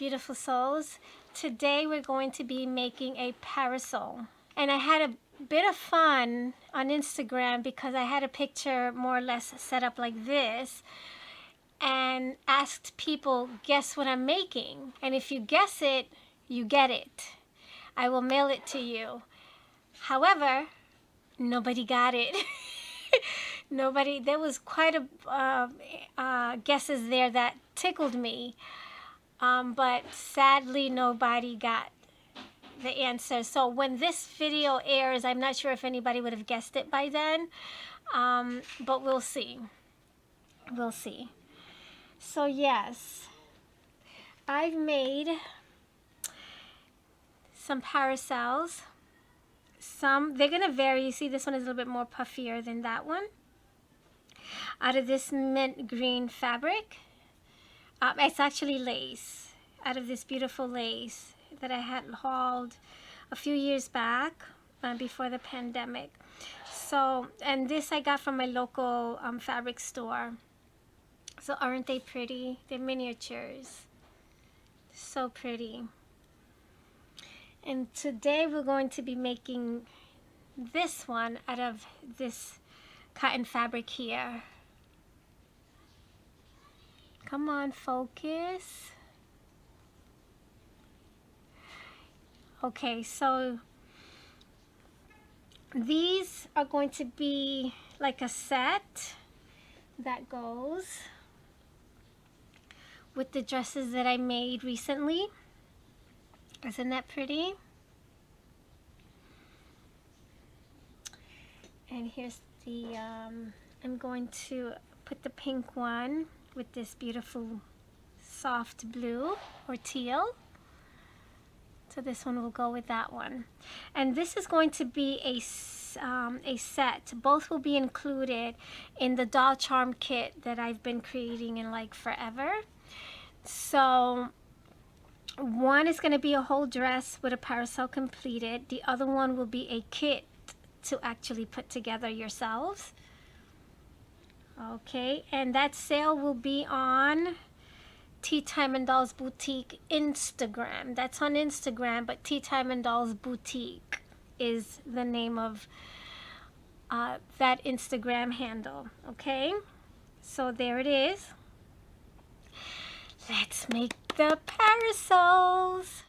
beautiful souls. Today we're going to be making a parasol. And I had a bit of fun on Instagram because I had a picture more or less set up like this and asked people, guess what I'm making? And if you guess it, you get it. I will mail it to you. However, nobody got it. Nobody, there was quite a guesses there that tickled me. But sadly, nobody got the answer. So when this video airs, I'm not sure if anybody would have guessed it by then. But we'll see. We'll see. So yes, I've made some parasols. They're gonna vary. You see, this one is a little bit more puffier than that one. Out of this mint green fabric. It's actually lace. Out of this beautiful lace that I had hauled a few years back before the pandemic. So, and this I got from my local fabric store. So aren't they pretty? They're miniatures. So pretty. And today we're going to be making this one out of this cotton fabric here. Come on, focus. Okay, so these are going to be like a set that goes with the dresses that I made recently. Isn't that pretty? And here's the, I'm going to put the pink one with this beautiful soft blue or teal. So this one will go with that one. And this is going to be a set. Both will be included in the doll charm kit that I've been creating in like forever. So one is going to be a whole dress with a parasol completed. The other one will be a kit to actually put together yourselves. Okay, and that sale will be on Tea Time and Dolls Boutique Instagram. That's on Instagram, but Tea Time and Dolls Boutique is the name of that Instagram handle. Okay, so there it is. Let's make the parasols.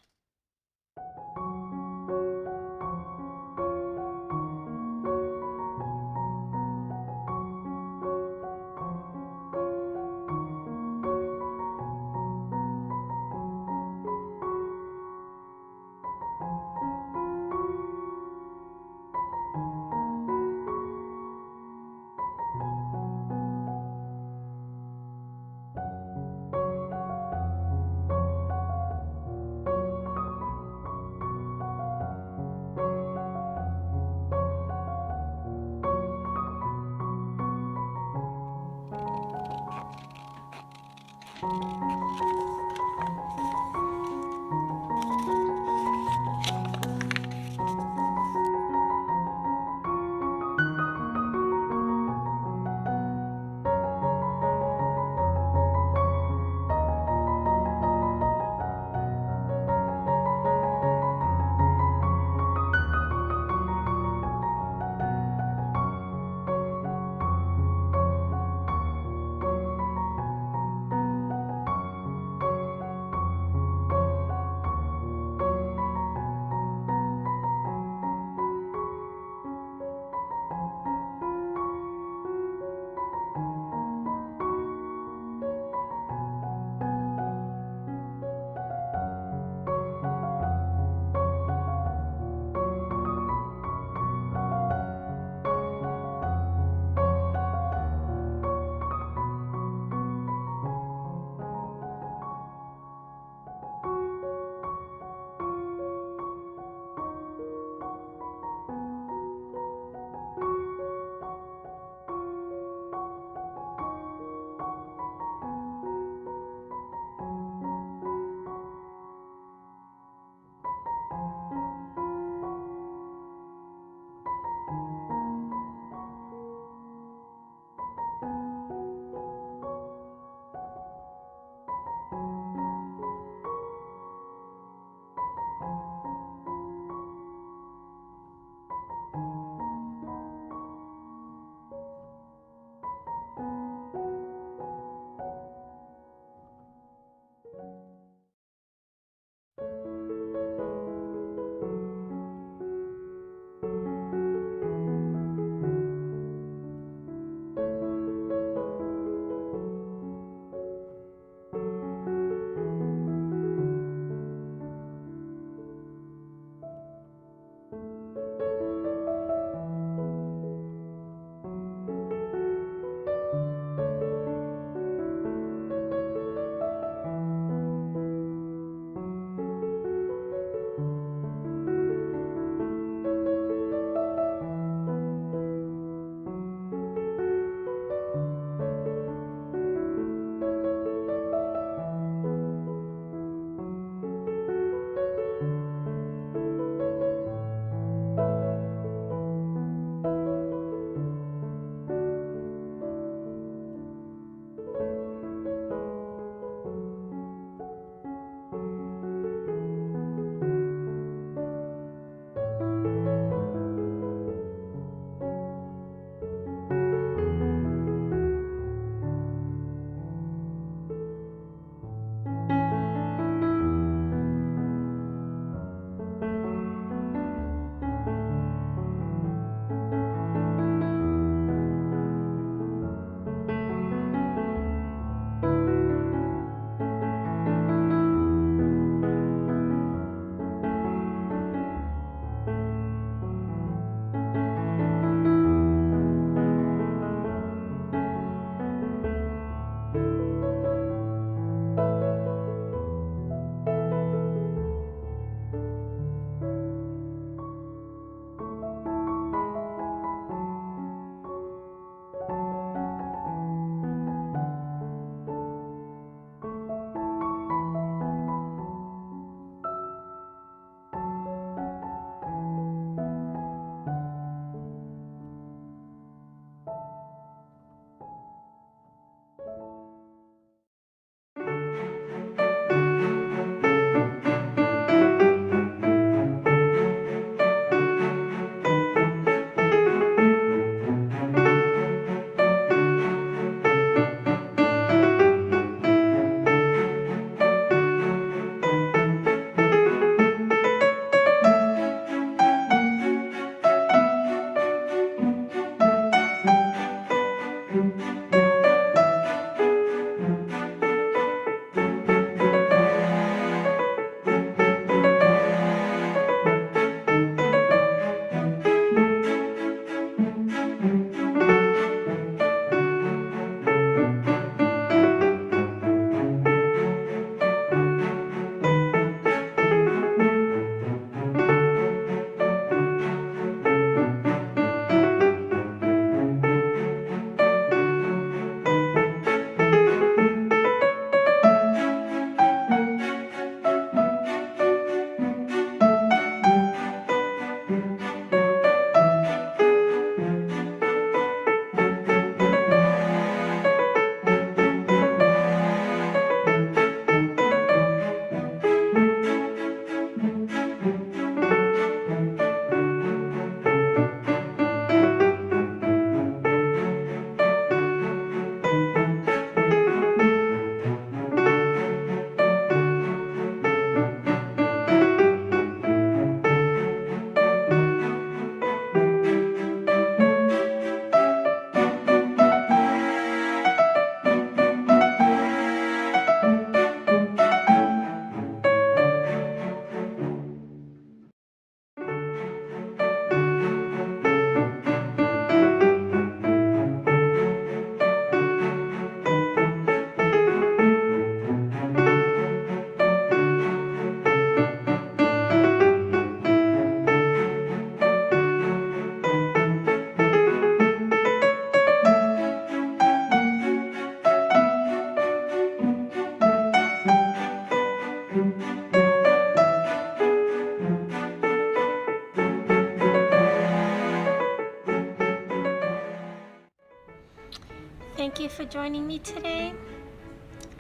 Thank you for joining me today.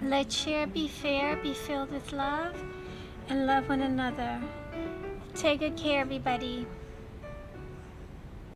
Let's share, be fair, be filled with love, and love one another. Take good care, everybody.